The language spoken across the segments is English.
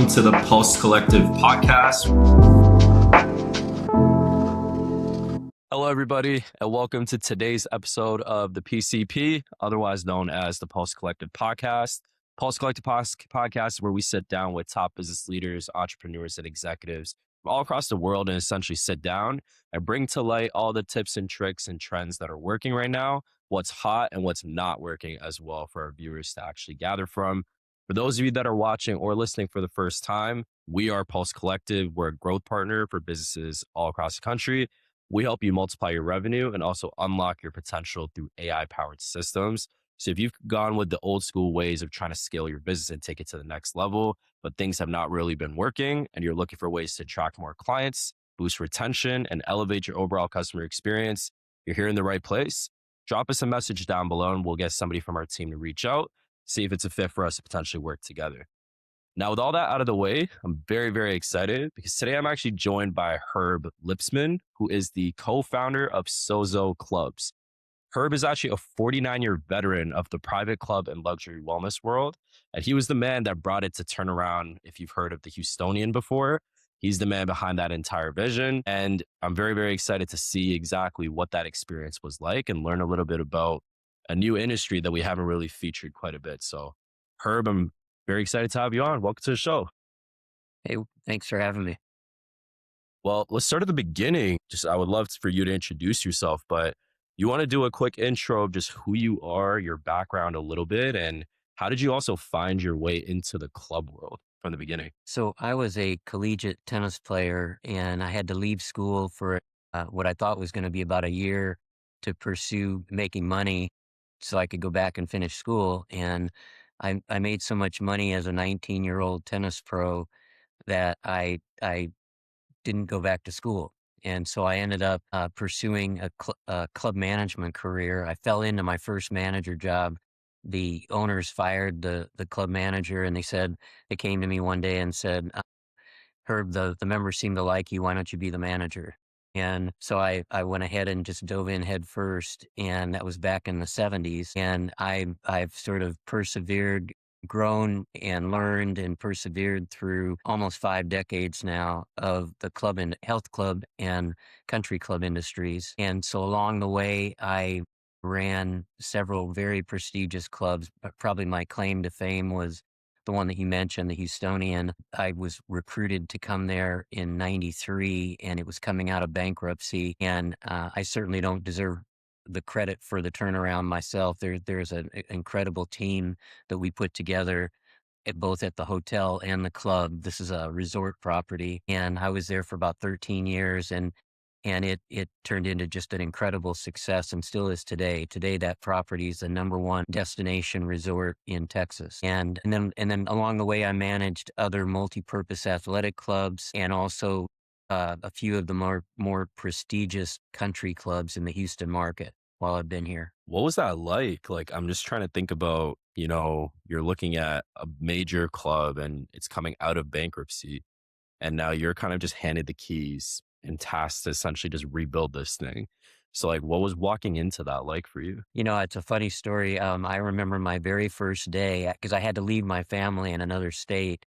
welcome to the Pulse Collective podcast. Hello, everybody, and welcome to today's episode of the PCP, otherwise known as the Pulse Collective podcast. Pulse Collective podcast is where we sit down with top business leaders, entrepreneurs, and executives from all across the world and essentially sit down and bring to light all the tips and tricks and trends that are working right now, what's hot and what's not working as well for our viewers to actually gather from. For those of you that are watching or listening for the first time, we are Pulse Collective. We're a growth partner for businesses all across the country. We help you multiply your revenue and also unlock your potential through AI-powered systems. So if you've gone with the old school ways of trying to scale your business and take it to the next level, but things have not really been working and you're looking for ways to attract more clients, boost retention, and elevate your overall customer experience, you're here in the right place. Drop us a message down below and we'll get somebody from our team to reach out, see if it's a fit for us to potentially work together. Now, with all that out of the way, I'm very, very excited because today I'm actually joined by Herb Lipsman, who is the co-founder of Sozo Clubs. Herb is actually a 49-year veteran of the private club and luxury wellness world, and he was the man that brought it to turn around. If you've heard of the Houstonian before, he's the man behind that entire vision, and I'm very, very excited to see exactly what that experience was like and learn a little bit about a new industry that we haven't really featured quite a bit. So, Herb, I'm very excited to have you on. Welcome to the show. Hey, thanks for having me. Well, let's start at the beginning. I would love for you to introduce yourself, but you want to do a quick intro of just who you are, your background a little bit, and how did you also find your way into the club world from the beginning? So I was a collegiate tennis player and I had to leave school for what I thought was going to be about a year to pursue making money so I could go back and finish school. And I made so much money as a 19-year-old tennis pro that I didn't go back to school. And so I ended up pursuing a club management career. I fell into my first manager job. The owners fired the club manager and they came to me one day and said, Herb, the members seem to like you. Why don't you be the manager? And so I went ahead and just dove in head first. And that was back in the 70s. And I've sort of persevered, grown and learned and persevered through almost 5 decades now of the club and health club and country club industries. And so along the way, I ran several very prestigious clubs, but probably my claim to fame was the one that you mentioned, the Houstonian. I was recruited to come there in 93 and it was coming out of bankruptcy. And I certainly don't deserve the credit for the turnaround myself. There's an incredible team that we put together both at the hotel and the club. This is a resort property. And I was there for about 13 years and it turned into just an incredible success and still is today. Today, that property is the #1 destination resort in Texas. And then along the way, I managed other multi-purpose athletic clubs and also a few of the more prestigious country clubs in the Houston market while I've been here. What was that like? Like, I'm just trying to think about, you're looking at a major club and it's coming out of bankruptcy, and now you're kind of just handed the keys and tasked to essentially just rebuild this thing. So like, what was walking into that like for you? It's a funny story. I remember my very first day because I had to leave my family in another state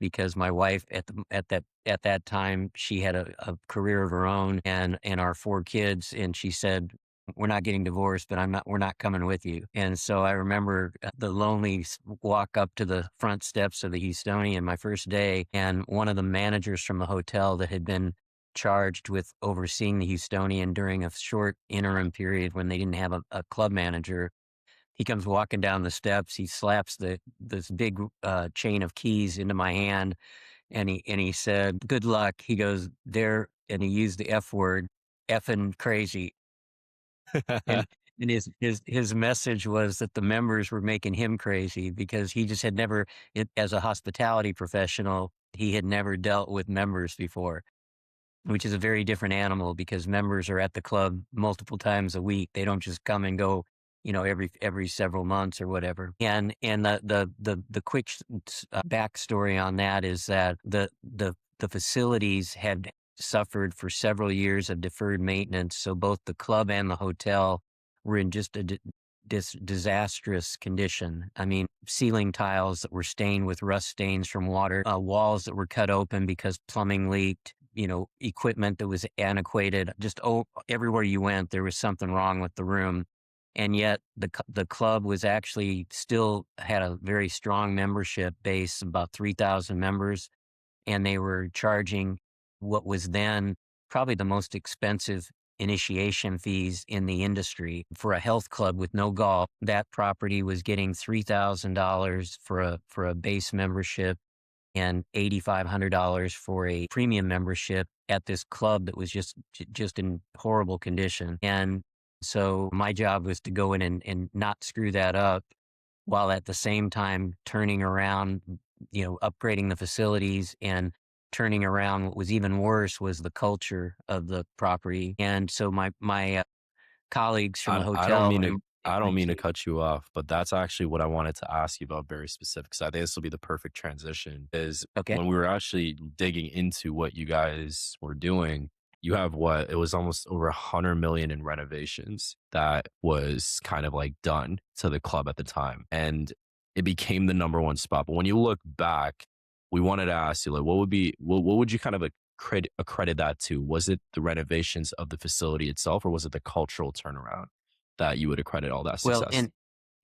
because my wife at that time, she had a career of her own and our 4 kids. And she said, we're not getting divorced, but we're not coming with you. And so I remember the lonely walk up to the front steps of the Houstonian my first day. And one of the managers from the hotel that had been charged with overseeing the Houstonian during a short interim period when they didn't have a club manager. He comes walking down the steps. He slaps this big chain of keys into my hand, and he said, "Good luck." He goes there, and he used the F word, effing crazy. And and his message was that the members were making him crazy because he just had never, as a hospitality professional, he had never dealt with members before, which is a very different animal because members are at the club multiple times a week. They don't just come and go, every several months or whatever. And the quick backstory on that is that the facilities had suffered for several years of deferred maintenance. So both the club and the hotel were in just a disastrous condition. I mean, ceiling tiles that were stained with rust stains from water, walls that were cut open because plumbing leaked, equipment that was antiquated. Just everywhere you went, there was something wrong with the room. And yet the club was actually still had a very strong membership base, about 3,000 members. And they were charging what was then probably the most expensive initiation fees in the industry for a health club with no golf. That property was getting $3,000 for a base membership and $8,500 for a premium membership at this club that was just in horrible condition. And so my job was to go in and not screw that up, while at the same time turning around, upgrading the facilities, and turning around what was even worse was the culture of the property. And so my colleagues from the I don't hotel, mean to I don't mean to cut you off, but that's actually what I wanted to ask you about very specific. So I think this will be the perfect transition. Is okay, when we were actually digging into what you guys were doing, you have it was almost over 100 million in renovations that was kind of like done to the club at the time, and it became the number one spot. But when you look back, we wanted to ask you, like, what would you kind of accredit that to? Was it the renovations of the facility itself, or was it the cultural turnaround that you would accredit all that well, success?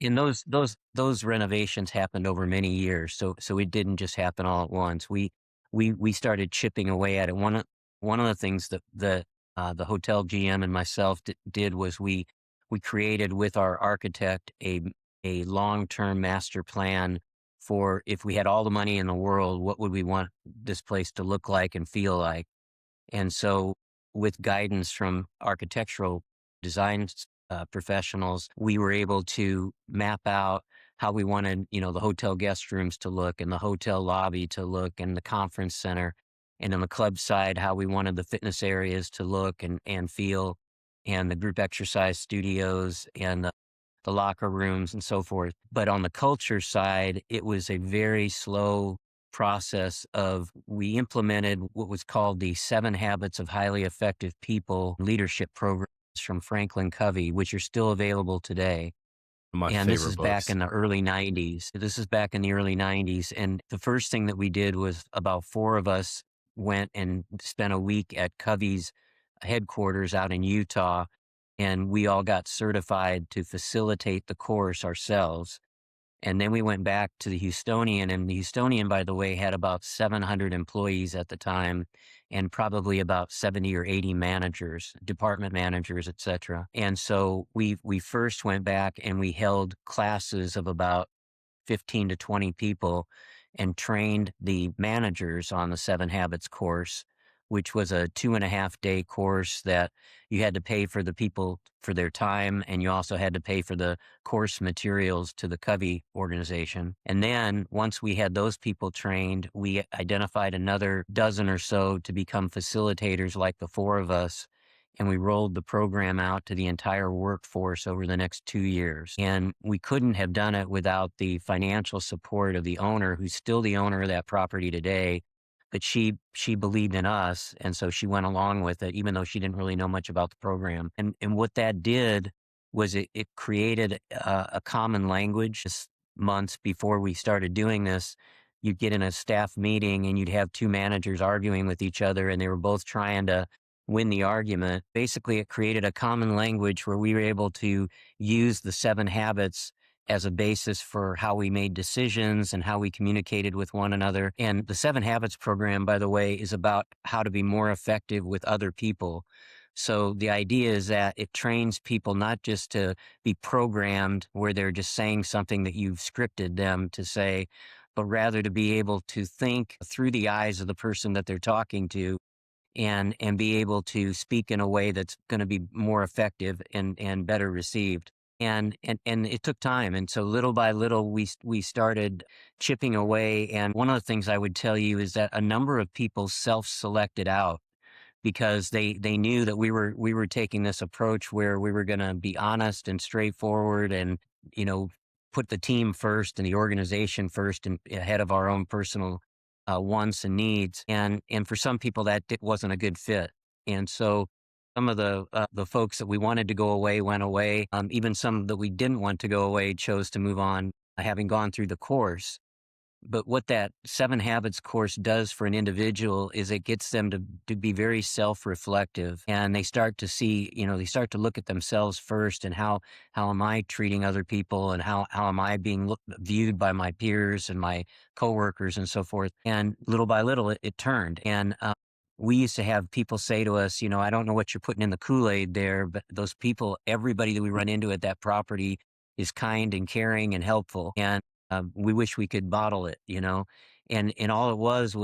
and those renovations happened over many years, so it didn't just happen all at once. We started chipping away at it. One of the things that the hotel GM and myself did was we created with our architect a long-term master plan for, if we had all the money in the world, what would we want this place to look like and feel like. And so, with guidance from architectural design professionals, we were able to map out how we wanted, the hotel guest rooms to look, and the hotel lobby to look, and the conference center, and on the club side, how we wanted the fitness areas to look and feel, and the group exercise studios, and the locker rooms, and so forth. But on the culture side, it was a very slow process of, we implemented what was called the 7 Habits of Highly Effective People leadership programs from Franklin Covey, which are still available today. My And this favorite is back books. in the early 90s. This is back in the early 90s. And the first thing that we did was, about 4 of us went and spent a week at Covey's headquarters out in Utah. And we all got certified to facilitate the course ourselves. And then we went back to the Houstonian, and the Houstonian, by the way, had about 700 employees at the time, and probably about 70 or 80 managers, department managers, et cetera. And so we first went back and we held classes of about 15 to 20 people and trained the managers on the 7 Habits course, which was a 2.5-day course that you had to pay for the people for their time, and you also had to pay for the course materials to the Covey organization. And then once we had those people trained, we identified another dozen or so to become facilitators like the 4 of us. And we rolled the program out to the entire workforce over the next 2 years. And we couldn't have done it without the financial support of the owner, who's still the owner of that property today. But she believed in us, and so she went along with it, even though she didn't really know much about the program. And what that did was it created a common language. Just months before we started doing this, you'd get in a staff meeting and you'd have 2 managers arguing with each other, and they were both trying to win the argument. Basically, it created a common language where we were able to use the 7 habits as a basis for how we made decisions and how we communicated with one another. And the 7 Habits program, by the way, is about how to be more effective with other people. So the idea is that it trains people not just to be programmed where they're just saying something that you've scripted them to say, but rather to be able to think through the eyes of the person that they're talking to, and be able to speak in a way that's going to be more effective and better received. And it took time. And so little by little, we started chipping away. And one of the things I would tell you is that a number of people self-selected out because they knew that we were taking this approach where we were going to be honest and straightforward, and, put the team first and the organization first and ahead of our own personal wants and needs. And for some people, that wasn't a good fit. And so some of the folks that we wanted to go away went away. Even some that we didn't want to go away chose to move on, having gone through the course. But what that 7 Habits course does for an individual is it gets them to be very self-reflective, and they start to see, they start to look at themselves first, and how am I treating other people, and how am I being viewed by my peers and my coworkers and so forth. And little by little, it turned. And we used to have people say to us, I don't know what you're putting in the Kool-Aid there, but those people, everybody that we run into at that property is kind and caring and helpful. And we wish we could bottle it, and all it was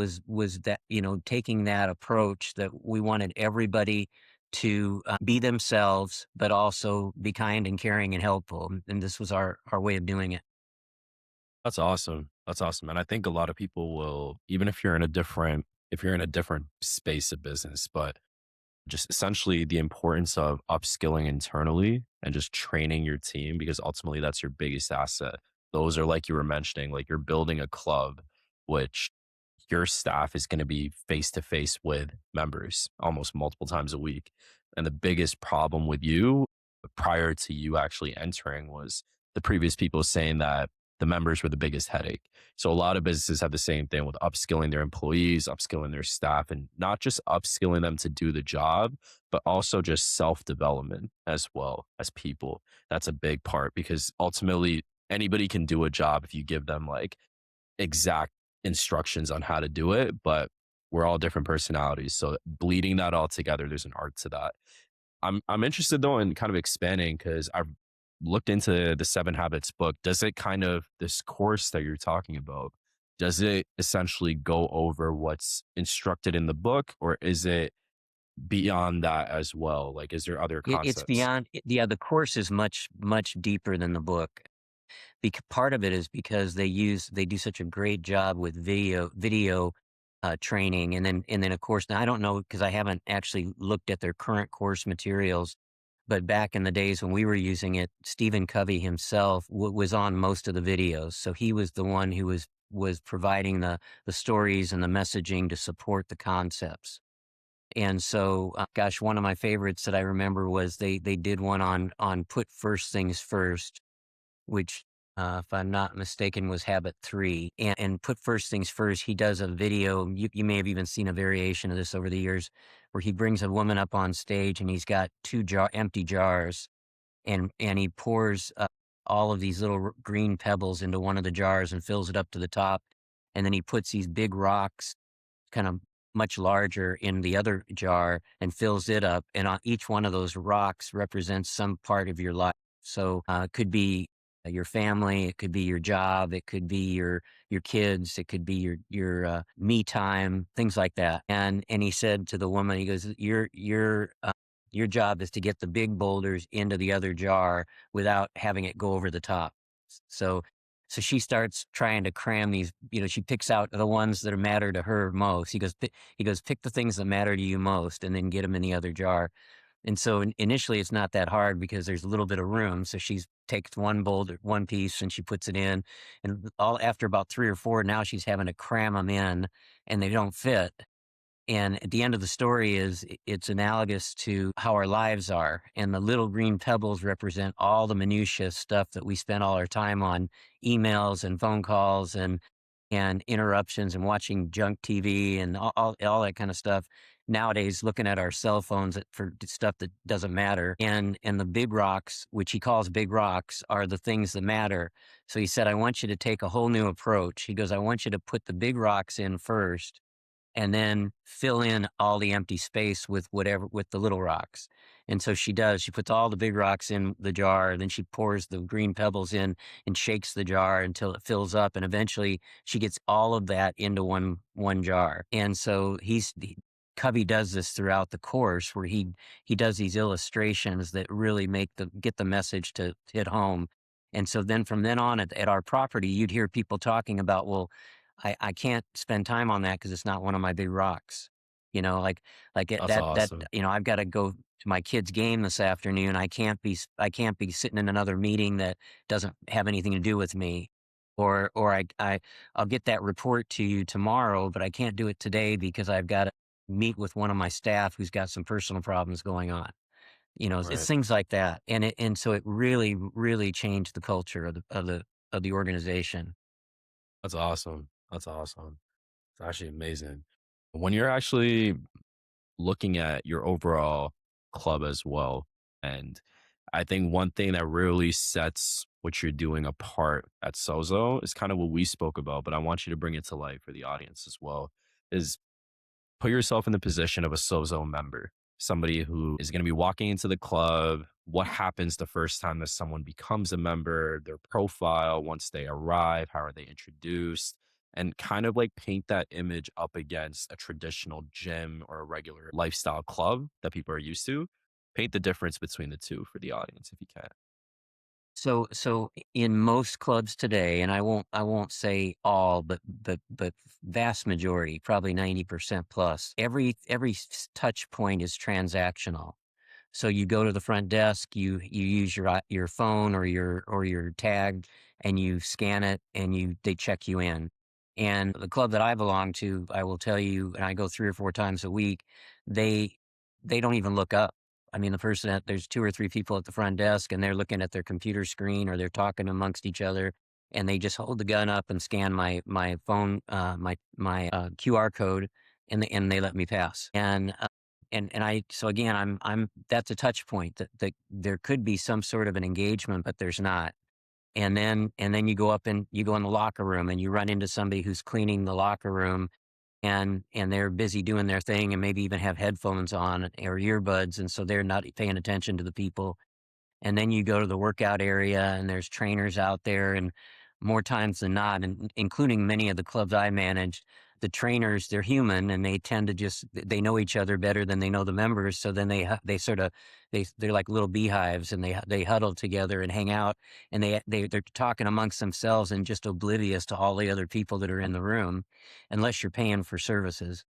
that, taking that approach that we wanted everybody to be themselves, but also be kind and caring and helpful. And this was our way of doing it. That's awesome. That's awesome. And I think a lot of people will, even if you're in a different space of business, but just essentially the importance of upskilling internally and just training your team, because ultimately that's your biggest asset. Those are, like you were mentioning, like you're building a club, which your staff is going to be face to face with members almost multiple times a week. And the biggest problem with you prior to you actually entering was the previous people saying that the members were the biggest headache. So a lot of businesses have the same thing with upskilling their employees, upskilling their staff, and not just upskilling them to do the job, but also just self-development as well as people. That's a big part, because ultimately anybody can do a job if you give them like exact instructions on how to do it, but we're all different personalities. So bleeding that all together, there's an art to that. I'm interested though in kind of expanding, because I've looked into the 7 Habits book. Does it kind of, this course that you're talking about, does it essentially go over what's instructed in the book, or is it beyond that as well? Like, is there other It's concepts? beyond, yeah, the course is much, much deeper than the book. Part of it is because they do such a great job with video training, and then of course, now I don't know because I haven't actually looked at their current course materials, but back in the days when we were using it, Stephen Covey himself was on most of the videos, so he was the one who was providing the stories and the messaging to support the concepts. And so, gosh, one of my favorites that I remember was they did one on put first things first, which, if I'm not mistaken, was habit 3. And put first things first, he does a video. You may have even seen a variation of this over the years, where he brings a woman up on stage and he's got 2 empty jars, and he pours all of these little green pebbles into one of the jars and fills it up to the top. And then he puts these big rocks, kind of much larger, in the other jar and fills it up. And on each one of those rocks represents some part of your life. So it could be your family, it could be your job, it could be your kids, it could be your me time, things like that. And he said to the woman, he goes, your job is to get the big boulders into the other jar without having it go over the top. So so she starts trying to cram these, she picks out the ones that matter to her most. He goes, pick the things that matter to you most and then get them in the other jar. And so initially it's not that hard because there's a little bit of room. So she takes one boulder, one piece, and she puts it in. And all after about 3 or 4, now she's having to cram them in and they don't fit. And at the end of the story is it's analogous to how our lives are. And the little green pebbles represent all the minutia stuff that we spend all our time on, emails and phone calls and interruptions and watching junk TV and all that kind of stuff. Nowadays, looking at our cell phones for stuff that doesn't matter. And the big rocks, which he calls big rocks, are the things that matter. So he said, I want you to take a whole new approach. He goes, I want you to put the big rocks in first, and then fill in all the empty space with the little rocks. And so she does. She puts all the big rocks in the jar, then she pours the green pebbles in and shakes the jar until it fills up. And eventually she gets all of that into one jar. And so Covey does this throughout the course, where he does these illustrations that really get the message to hit home. And so then from then on at our property, you'd hear people talking about, well, I can't spend time on that because it's not one of my big rocks. That's awesome. I've got to go to my kid's game this afternoon. I can't be sitting in another meeting that doesn't have anything to do with me. Or I'll get that report to you tomorrow, but I can't do it today because I've got to meet with one of my staff who's got some personal problems going on. It's Right. things like that. And so it really, really changed the culture of the organization. That's awesome. That's awesome. It's actually amazing. When you're actually looking at your overall club as well, and I think one thing that really sets what you're doing apart at Sozo is kind of what we spoke about, but I want you to bring it to life for the audience as well, is put yourself in the position of a Sozo member, somebody who is going to be walking into the club. What happens the first time that someone becomes a member, their profile once they arrive, how are they introduced, and kind of like paint that image up against a traditional gym or a regular lifestyle club that people are used to. Paint the difference between the two for the audience if you can. So in most clubs today, and I won't say all, but vast majority, probably 90% plus, every touch point is transactional. So you go to the front desk, you use your phone or your tag, and you scan it, and they check you in. And the club that I belong to, I will tell you, and I go 3 or 4 times a week, they they don't even look up. I mean, there's 2 or 3 people at the front desk, and they're looking at their computer screen, or they're talking amongst each other, and they just hold the gun up and scan my phone, my QR code, and they let me pass. And I so again, I'm that's a touch point that there could be some sort of an engagement, but there's not. And then you go in the locker room, and you run into somebody who's cleaning the locker room, and they're busy doing their thing, and maybe even have headphones on or earbuds, and so they're not paying attention to the people. And then you go to the workout area, and there's trainers out there, and more times than not, and including many of the clubs I managed, the trainers, they're human, and they tend to they know each other better than they know the members. So then they sort of, they're like little beehives, and they huddle together and hang out, and they're talking amongst themselves and just oblivious to all the other people that are in the room, unless you're paying for services.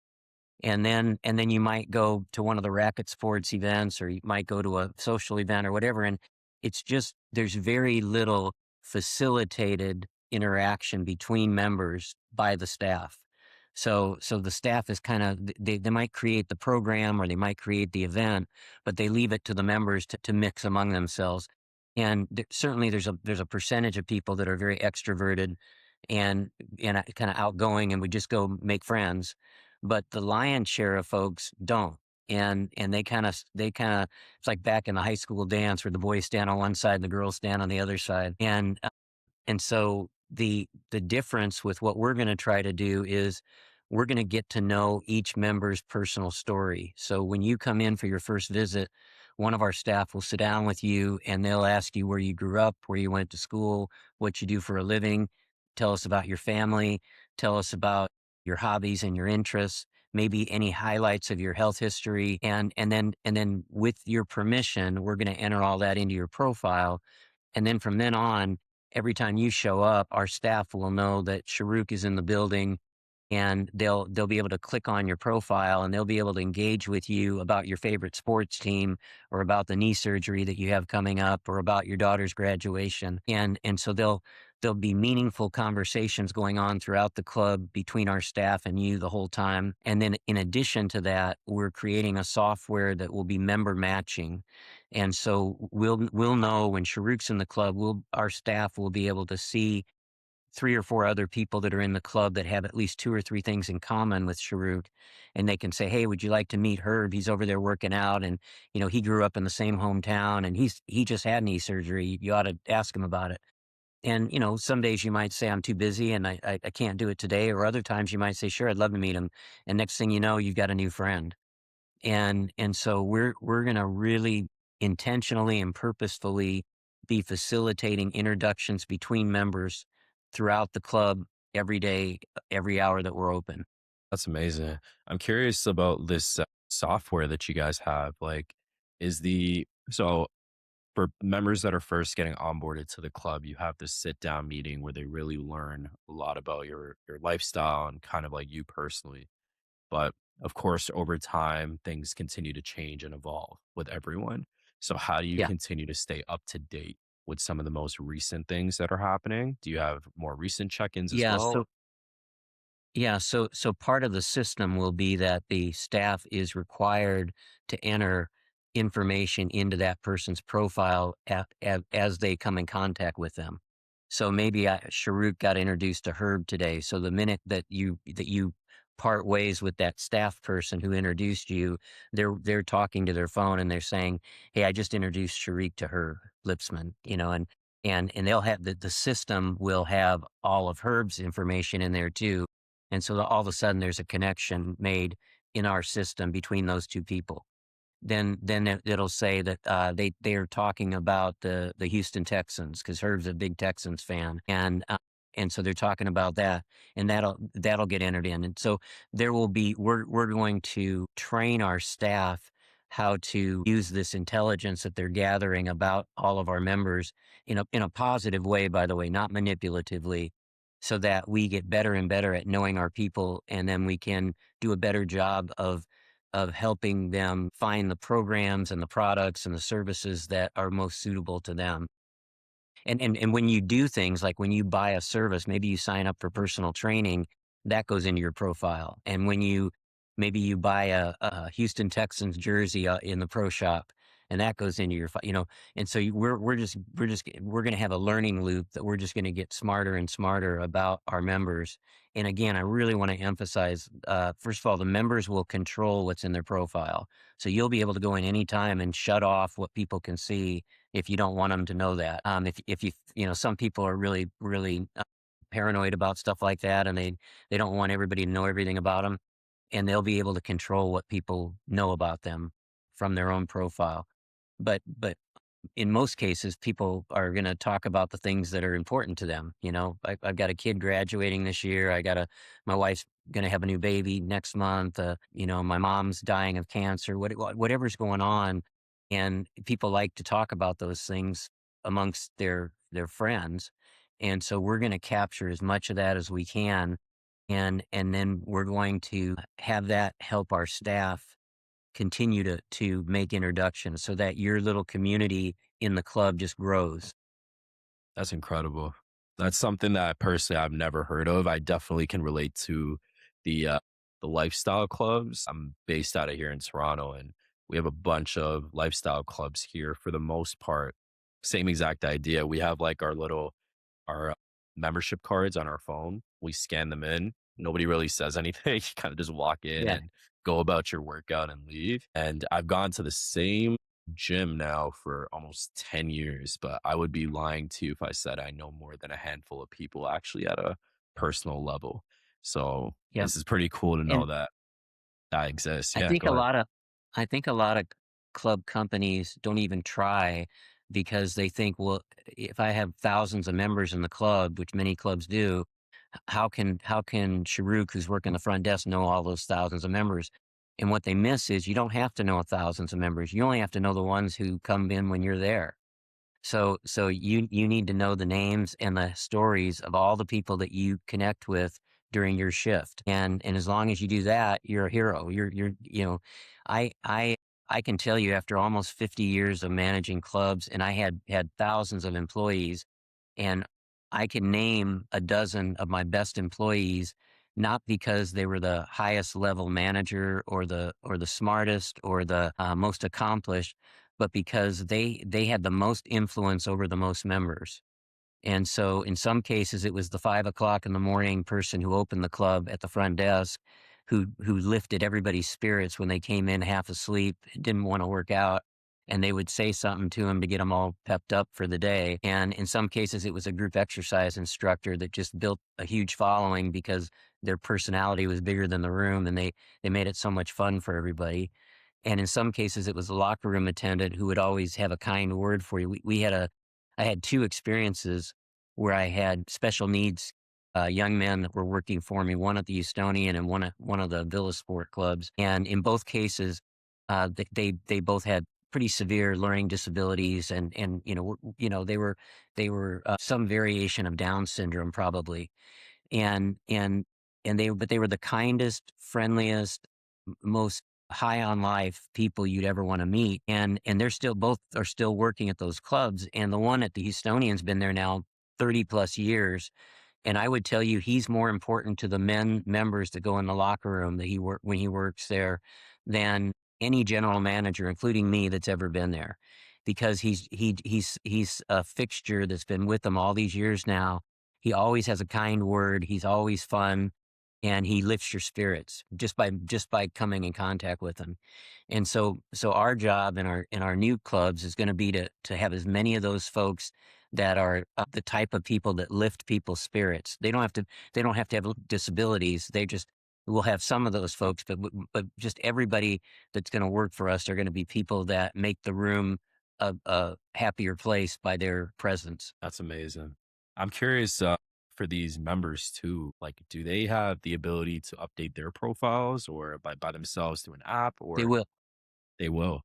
And then you might go to one of the racket sports events, or you might go to a social event or whatever, and it's just there's very little facilitated interaction between members by the staff. So the staff is kind of, they might create the program, or they might create the event, but they leave it to the members to mix among themselves. And certainly there's a percentage of people that are very extroverted and kind of outgoing, and we just go make friends. But the lion's share of folks don't. And they kind of it's like back in the high school dance, where the boys stand on one side and the girls stand on the other side. And so the difference with what we're going to try to do is we're going to get to know each member's personal story. So when you come in for your first visit, one of our staff will sit down with you, and they'll ask you where you grew up, where you went to school, what you do for a living. Tell us about your family. Tell us about your hobbies and your interests. Maybe any highlights of your health history. And then with your permission, we're going to enter all that into your profile. And then from then on, every time you show up, our staff will know that Shahrukh is in the building, and they'll be able to click on your profile, and they'll be able to engage with you about your favorite sports team, or about the knee surgery that you have coming up, or about your daughter's graduation. And so there'll be meaningful conversations going on throughout the club between our staff and you the whole time. And then in addition to that, we're creating a software that will be member matching. And so we'll know when Sharukh's in the club, our staff will be able to see 3 or 4 other people that are in the club that have at least 2 or 3 things in common with Shahrukh. And they can say, "Hey, would you like to meet Herb? He's over there working out, and he grew up in the same hometown, and he just had knee surgery. You ought to ask him about it." And some days you might say, "I'm too busy, and I can't do it today." Or other times you might say, "Sure, I'd love to meet him." And next thing you know, you've got a new friend. And so we're going to really intentionally and purposefully be facilitating introductions between members throughout the club every day, every hour that we're open. That's amazing. I'm curious about this software that you guys have. Like, so for members that are first getting onboarded to the club, you have this sit down meeting where they really learn a lot about your lifestyle and kind of like you personally. But of course, over time, things continue to change and evolve with everyone. So how do you Yeah. continue to stay up to date with some of the most recent things that are happening? Do you have more recent check-ins as Yeah. well? Yeah, so part of the system will be that the staff is required to enter information into that person's profile as they come in contact with them. So maybe Shahrukh got introduced to Herb today. So the minute that you part ways with that staff person who introduced you, they're talking to their phone and they're saying, "Hey, I just introduced Shahrukh to Herb Lipsman," and they'll have the system will have all of Herb's information in there too, and so all of a sudden there's a connection made in our system between those two people. Then it'll say that they're talking about the Houston Texans because Herb's a big Texans fan, and so they're talking about that, and that'll get entered in, and so there will be we're going to train our staff how to use this intelligence that they're gathering about all of our members in a positive way, by the way, not manipulatively, so that we get better and better at knowing our people, and then we can do a better job of helping them find the programs and the products and the services that are most suitable to them. And when you do things like when you buy a service, maybe you sign up for personal training, that goes into your profile. And when maybe you buy a Houston Texans jersey in the pro shop, and that goes into and so we're going to have a learning loop that we're just going to get smarter and smarter about our members. And again, I really want to emphasize, first of all, the members will control what's in their profile. So you'll be able to go in anytime and shut off what people can see if you don't want them to know that. If some people are really, really paranoid about stuff like that, and they don't want everybody to know everything about them, and they'll be able to control what people know about them from their own profile. But in most cases, people are going to talk about the things that are important to them. I've got a kid graduating this year. My wife's going to have a new baby next month. My mom's dying of cancer. Whatever's going on, and people like to talk about those things amongst their friends, and so we're going to capture as much of that as we can, and then we're going to have that help our staff continue to make introductions so that your little community in the club just grows. That's incredible. That's something that personally I've never heard of. I definitely can relate to the lifestyle clubs. I'm based out of here in Toronto, and we have a bunch of lifestyle clubs here for the most part. Same exact idea. We have like our membership cards on our phone. We scan them in. Nobody really says anything. You kind of just walk in Yeah. and go about your workout and leave. And I've gone to the same gym now for almost 10 years, but I would be lying to you if I said I know more than a handful of people actually at a personal level. So Yep. this is pretty cool to know And that that exists. I Yeah, think go a ahead. lot of I think a lot of club companies don't even try because they think, well, if I have thousands of members in the club, which many clubs do, how can Shahrukh, who's working the front desk, know all those thousands of members? And what they miss is you don't have to know thousands of members. You only have to know the ones who come in when you're there. So you need to know the names and the stories of all the people that you connect with during your shift. And as long as you do that, you're a hero. I can tell you after almost 50 years of managing clubs, and I had thousands of employees, and I can name a dozen of my best employees, not because they were the highest level manager or the smartest or the most accomplished, but because they had the most influence over the most members. And so in some cases, it was the 5 o'clock in the morning person who opened the club at the front desk who lifted everybody's spirits when they came in half asleep, didn't want to work out. And they would say something to them to get them all pepped up for the day. And in some cases, it was a group exercise instructor that just built a huge following because their personality was bigger than the room, and they made it so much fun for everybody. And in some cases, it was a locker room attendant who would always have a kind word for you. I had two experiences where I had special needs young men that were working for me, one at the Houstonian and one of the Villa Sport clubs. And in both cases, they both had pretty severe learning disabilities, and they were some variation of Down syndrome probably, and and but they were the kindest, friendliest, most high on life people you'd ever want to meet. And they're still both are still working at those clubs. And the one at the Houstonian's been there now 30 plus years. And I would tell you, he's more important to the members that go in the locker room when he works there than any general manager, including me, that's ever been there, because he's a fixture that's been with them all these years now. He always has a kind word. He's always fun, and he lifts your spirits just by coming in contact with him. And so our job in our new clubs is going to be to have as many of those folks that are the type of people that lift people's spirits. They don't have to have disabilities. We'll have some of those folks, but just everybody that's going to work for us are going to be people that make the room a happier place by their presence. That's amazing. I'm curious for these members too. Like, do they have the ability to update their profiles or by themselves through an app, or They will. they will?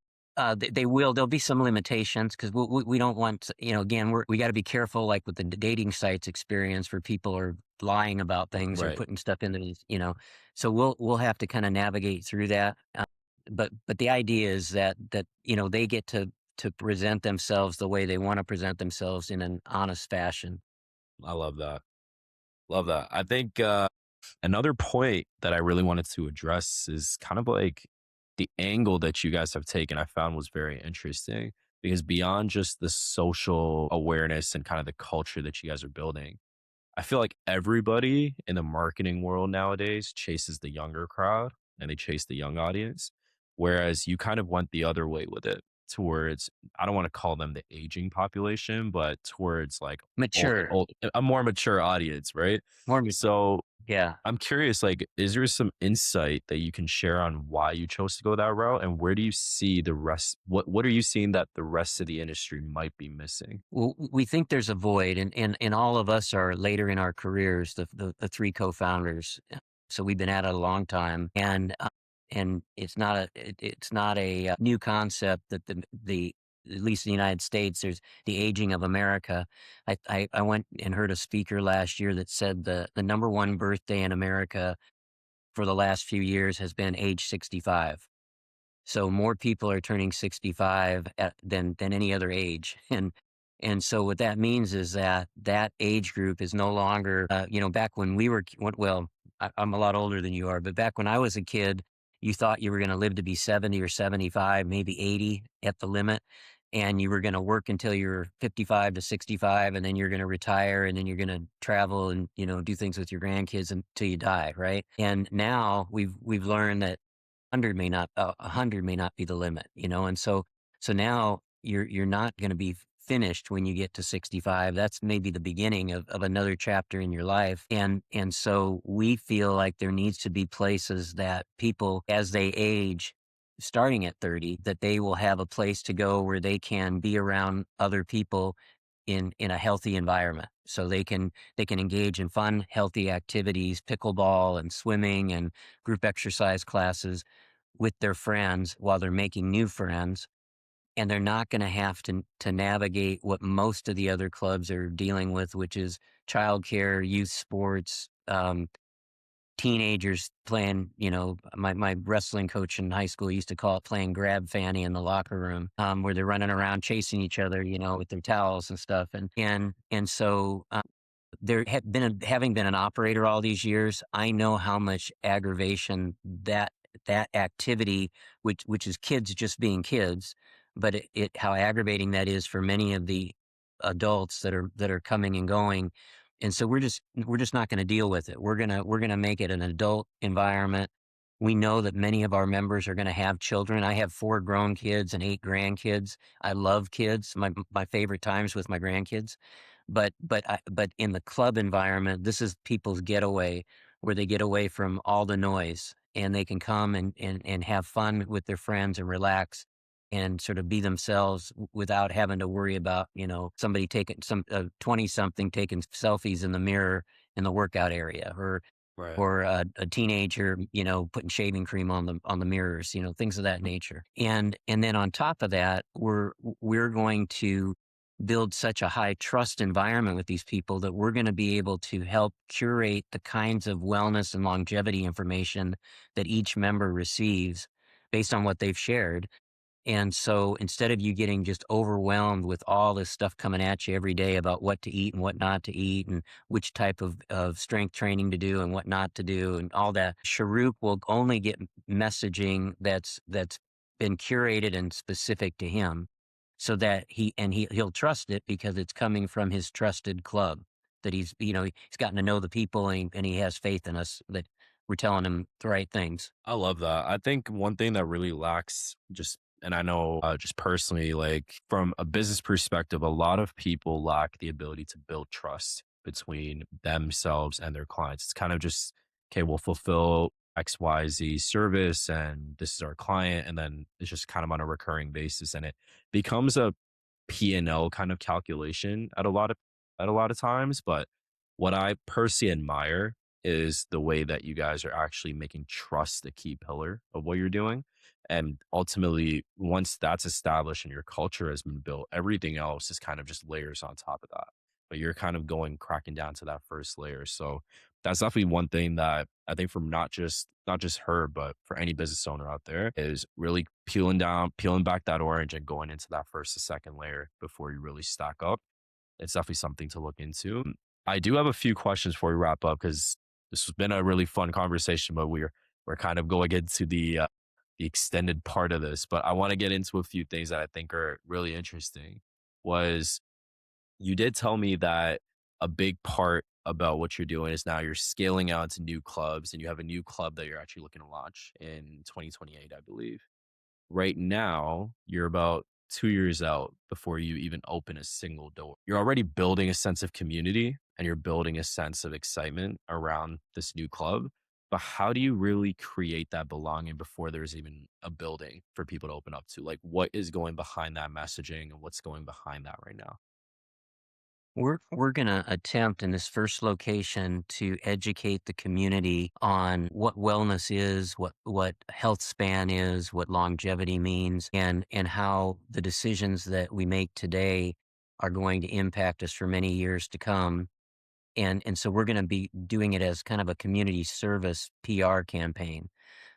They will. There'll be some limitations because we don't want, again, we got to be careful, like with the dating sites experience, where people are lying about things or Right. putting stuff into these, so we'll have to kind of navigate through that. But the idea is that they get to present themselves the way they want to present themselves in an honest fashion. I love that. Love that. I think another point that I really wanted to address is kind of like the angle that you guys have taken. I found was very interesting, because beyond just the social awareness and kind of the culture that you guys are building, I feel like everybody in the marketing world nowadays chases the younger crowd and they chase the young audience. Whereas you kind of went the other way with it, towards, I don't want to call them the aging population, but towards like Mature. a more mature audience, right? More. So Yeah. I'm curious, like, is there some insight that you can share on why you chose to go that route, and where do you see the rest? What are you seeing that the rest of the industry might be missing? Well, we think there's a void, and all of us are later in our careers, the three co-founders. So we've been at it a long time, and it's not a new concept that the at least in the United States, there's the aging of America. I went and heard a speaker last year that said the number one birthday in America for the last few years has been age 65. So more people are turning 65 than any other age. And so what that means is that age group is no longer, back when we were, well, I'm a lot older than you are, but back when I was a kid, you thought you were going to live to be 70 or 75, maybe 80 at the limit. And you were going to work until you're 55 to 65, and then you're going to retire, and then you're going to travel and, do things with your grandkids until you die. Right. And now we've learned that 100 may not be the limit, and so now you're not going to be finished when you get to 65. That's maybe the beginning of another chapter in your life. And so we feel like there needs to be places that people, as they age, starting at 30, that they will have a place to go where they can be around other people in a healthy environment. So they can engage in fun, healthy activities, pickleball and swimming and group exercise classes with their friends while they're making new friends. And they're not going to have to navigate what most of the other clubs are dealing with, which is childcare, youth sports, teenagers playing, my wrestling coach in high school used to call it playing grab fanny in the locker room, where they're running around chasing each other, with their towels and stuff. And so having been an operator all these years, I know how much aggravation that activity, which is kids just being kids, but how aggravating that is for many of the adults that are coming and going. And so we're just not going to deal with it. We're going to make it an adult environment. We know that many of our members are going to have children. I have 4 grown kids and 8 grandkids. I love kids. My favorite times with my grandkids. But in the club environment, this is people's getaway, where they get away from all the noise, and they can come and have fun with their friends and relax and sort of be themselves without having to worry about, somebody taking 20-something taking selfies in the mirror in the workout area, or Right. or a teenager, putting shaving cream on the mirrors, things of that nature. And then on top of that, we're going to build such a high trust environment with these people that we're going to be able to help curate the kinds of wellness and longevity information that each member receives based on what they've shared. And so instead of you getting just overwhelmed with all this stuff coming at you every day about what to eat and what not to eat and which type of strength training to do and what not to do and all that, Shahrukh will only get messaging that's been curated and specific to him, so that he'll trust it because it's coming from his trusted club, that he's gotten to know the people, and he has faith in us that we're telling him the right things. I love that. I think one thing that really lacks and I know just personally, like from a business perspective, a lot of people lack the ability to build trust between themselves and their clients. It's kind of just, okay, we'll fulfill XYZ service and this is our client. And then it's just kind of on a recurring basis. And it becomes a P&L kind of calculation at a lot of times. But what I personally admire is the way that you guys are actually making trust a key pillar of what you're doing. And ultimately, once that's established and your culture has been built, everything else is kind of just layers on top of that. But you're kind of cracking down to that first layer. So that's definitely one thing that I think from not just her, but for any business owner out there is really peeling back that orange and going into that first or second layer before you really stack up. It's definitely something to look into. I do have a few questions before we wrap up because this has been a really fun conversation, but we're kind of going into the extended part of this. But I want to get into a few things that I think are really interesting. Was you did tell me that a big part about what you're doing is now you're scaling out to new clubs, and you have a new club that you're actually looking to launch in 2028, I believe. Right now, you're about 2 years out before you even open a single door. You're already building a sense of community and you're building a sense of excitement around this new club. But how do you really create that belonging before there's even a building for people to open up to? Like, what is going behind that messaging and what's going behind that right now? We're going to attempt in this first location to educate the community on what wellness is, what health span is, what longevity means, and how the decisions that we make today are going to impact us for many years to come. And so we're going to be doing it as kind of a community service PR campaign.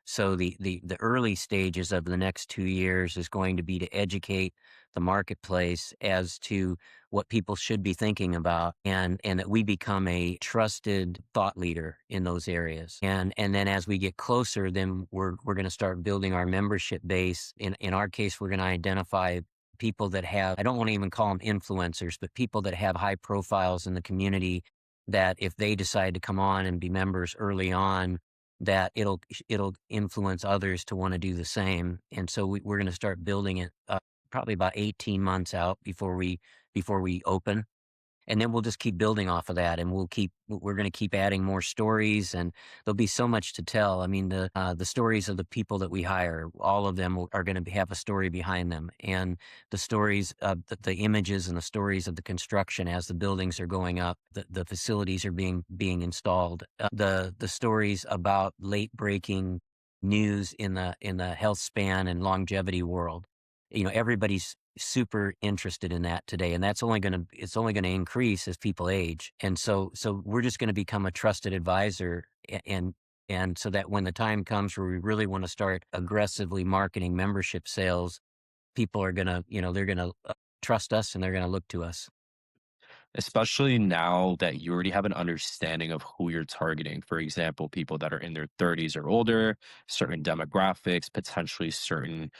So the early stages of the next 2 years is going to be to educate the marketplace as to what people should be thinking about, and that we become a trusted thought leader in those areas. And then as we get closer, then we're going to start building our membership base. In our case, we're going to identify people that have, I don't want to even call them influencers, but people that have high profiles in the community, that if they decide to come on and be members early on, that it'll influence others to want to do the same. And so we're going to start building it probably about 18 months out before we open. And then we'll just keep building off of that, and we're going to keep adding more stories, and there'll be so much to tell. I mean, the stories of the people that we hire, all of them are going to have a story behind them, and the stories of the images and the stories of the construction as the buildings are going up, the facilities are being installed, the stories about late breaking news in the health span and longevity world. Everybody's super interested in that today, and it's only going to increase as people age. And so we're just going to become a trusted advisor, and so that when the time comes where we really want to start aggressively marketing membership sales, people are going to, they're going to trust us, and they're going to look to us. Especially now that you already have an understanding of who you're targeting. For example, people that are in their 30s or older, certain demographics, potentially certain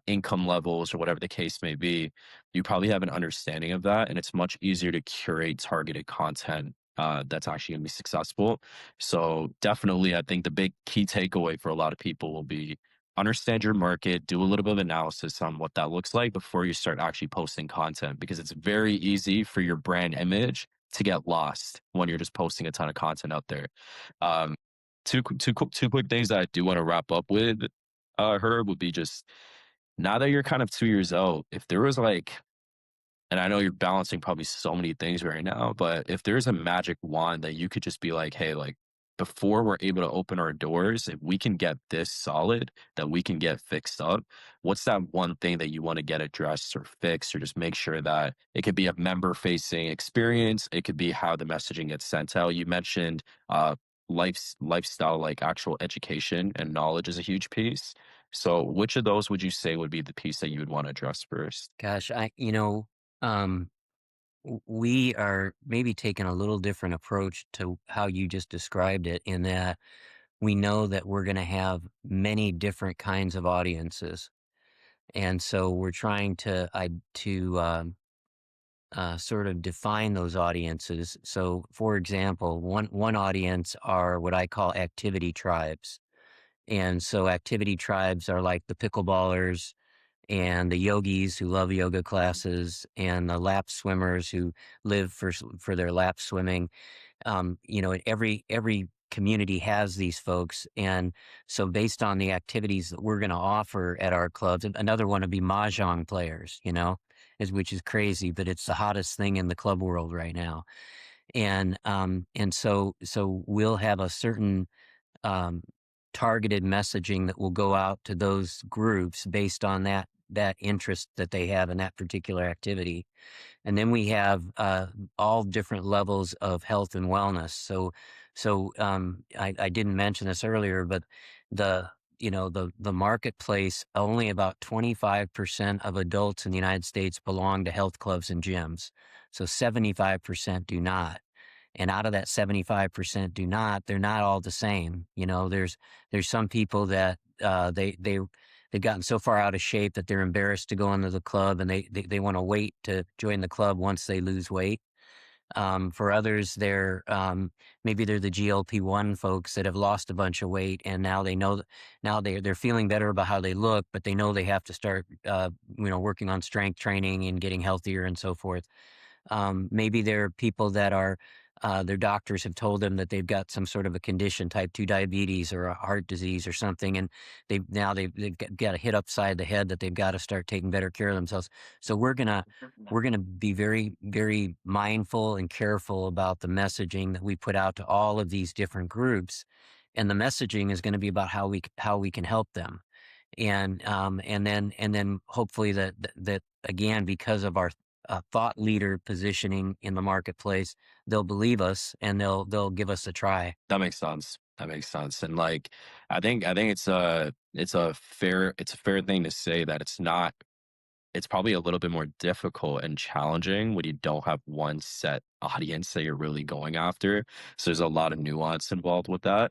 income levels, or whatever the case may be. You probably have an understanding of that, and it's much easier to curate targeted content that's actually going to be successful. So definitely, I think the big key takeaway for a lot of people will be understand your market, do a little bit of analysis on what that looks like before you start actually posting content, because it's very easy for your brand image to get lost when you're just posting a ton of content out there. Um, two quick things that I do want to wrap up with, Herb, would be just now that you're kind of 2 years out, if there was like, and I know you're balancing probably so many things right now, but if there's a magic wand that you could just be like, hey, like before we're able to open our doors, if we can get this solid, that we can get fixed up, what's that one thing that you want to get addressed or fixed, or just make sure that it could be a member facing experience? It could be how the messaging gets sent out. You mentioned lifestyle, like actual education and knowledge is a huge piece. So which of those would you say would be the piece that you would want to address first? Gosh, um, we are maybe taking a little different approach to how you just described it, in that we know that we're going to have many different kinds of audiences. And so we're trying to sort of define those audiences. So, for example, one audience are what I call activity tribes. And so activity tribes are like the pickleballers and the yogis who love yoga classes and the lap swimmers who live for their lap swimming. Every community has these folks. And so based on the activities that we're going to offer at our clubs, another one would be mahjong players, which is crazy, but it's the hottest thing in the club world right now. And so we'll have a certain um, targeted messaging that will go out to those groups based on that interest that they have in that particular activity. And then we have all different levels of health and wellness. I didn't mention this earlier, but the marketplace, only about 25% of adults in the United States belong to health clubs and gyms. So 75% do not. And out of that 75% do not, they're not all the same. There's some people that they've gotten so far out of shape that they're embarrassed to go into the club, and they want to wait to join the club once they lose weight. For others, maybe they're the GLP-1 folks that have lost a bunch of weight, and now they know now they're feeling better about how they look, but they know they have to start working on strength training and getting healthier and so forth. Maybe there are people that are, their doctors have told them that they've got some sort of a condition, type 2 diabetes or a heart disease or something, and they've got a hit upside the head that they've got to start taking better care of themselves. So we're gonna be very, very mindful and careful about the messaging that we put out to all of these different groups, and the messaging is going to be about how we can help them. And then hopefully that again, because of our thought leader positioning in the marketplace, they'll believe us and they'll give us a try. That makes sense. That makes sense. And like, I think it's a fair thing to say that it's probably a little bit more difficult and challenging when you don't have one set audience that you're really going after. So there's a lot of nuance involved with that.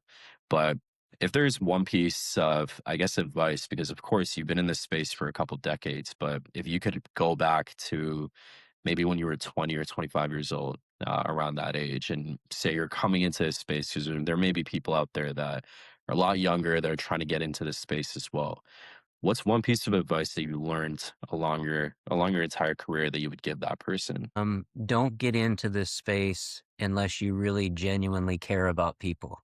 But if there's one piece of, I guess, advice, because of course you've been in this space for a couple decades, but if you could go back to maybe when you were 20 or 25 years old, around that age, and say you're coming into this space, because there may be people out there that are a lot younger that are trying to get into this space as well. What's one piece of advice that you learned along your entire career that you would give that person? Don't get into this space unless you really genuinely care about people.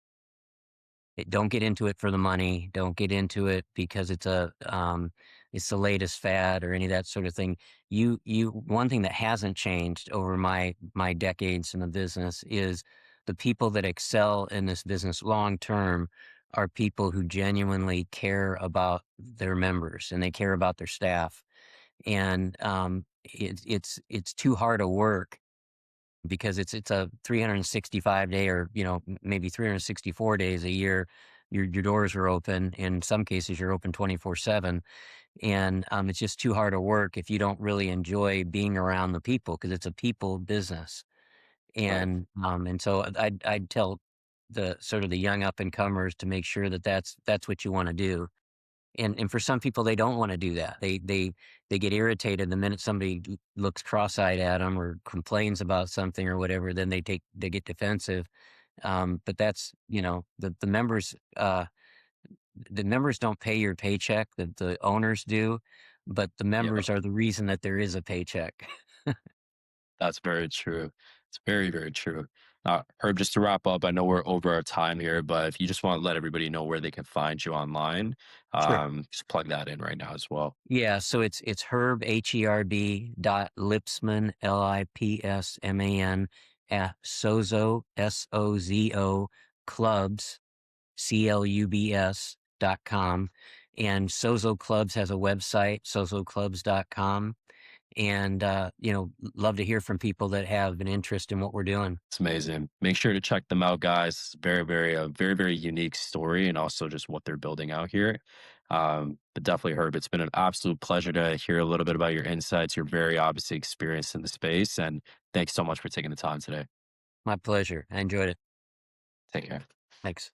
Don't get into it for the money. Don't get into it because it's the latest fad or any of that sort of thing. One thing that hasn't changed over my decades in the business is the people that excel in this business long term are people who genuinely care about their members and they care about their staff. And it's too hard a work because it's a 365 day, or maybe 364 days a year. Your doors are open. In some cases you're open 24/7, and it's just too hard to work if you don't really enjoy being around the people, because it's a people business. Right. And so I'd tell the sort of the young up and comers to make sure that that's what you want to do. And for some people, they don't want to do that. They get irritated the minute somebody looks cross-eyed at them or complains about something or whatever. Then they get defensive. But that's, the members. The members don't pay your paycheck; that the owners do. But the Yeah, members are the reason that there is a paycheck. that's very true. It's very, very true. Herb, just to wrap up, I know we're over our time here, but if you just want to let everybody know where they can find you online, Sure. just plug that in right now as well. Yeah, so it's Herb, Herb Lipsman, Lipsman, at Sozo, Sozo Clubs, CLUBS.com. And Sozo Clubs has a website, sozoclubs.com. And love to hear from people that have an interest in what we're doing. It's amazing. Make sure to check them out, guys. Very, very, very, very unique story, and also just what they're building out here. But definitely, Herb, it's been an absolute pleasure to hear a little bit about your insights. You're very obviously experienced in the space, and thanks so much for taking the time today. My pleasure. I enjoyed it. Take care. Thanks.